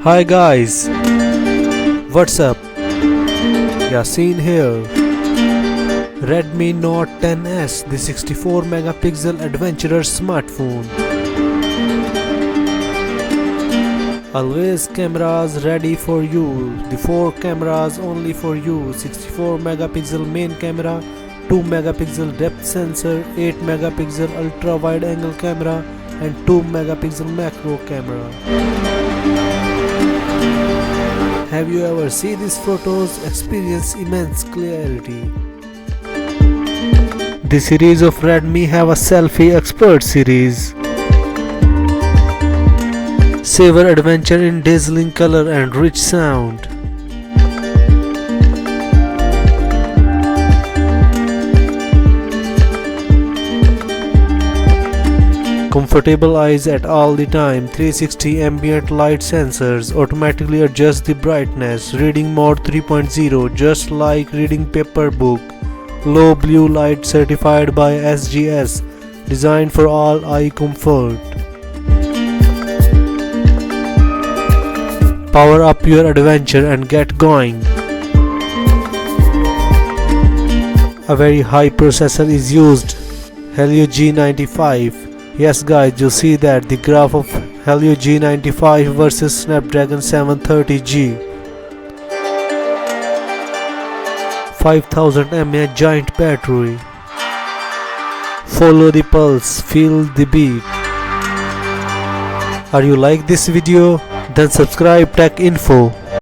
Hi guys, what's up? Yaseen here. Redmi Note 10s, the 64 megapixel adventurer smartphone. Always cameras ready for you. The 4 cameras only for you. 64 megapixel main camera, 2 megapixel depth sensor, 8 megapixel ultra wide angle camera and 2 megapixel macro camera. Have you ever seen these photos? Experience immense clarity. The series of Redmi have a selfie expert series. Savor adventure in dazzling color and rich sound. Comfortable eyes at all the time. 360 ambient light sensors automatically adjust the brightness. Reading mode 3.0 just like reading paper book. Low blue light certified by SGS, designed for all eye comfort. Power up your adventure and get going. A very high processor is used, Helio G95. Yes guys, you see that the graph of Helio G95 versus Snapdragon 730G. 5000 mAh giant battery. Follow the pulse, feel the beat. Are you like this video? Then subscribe Tech Info.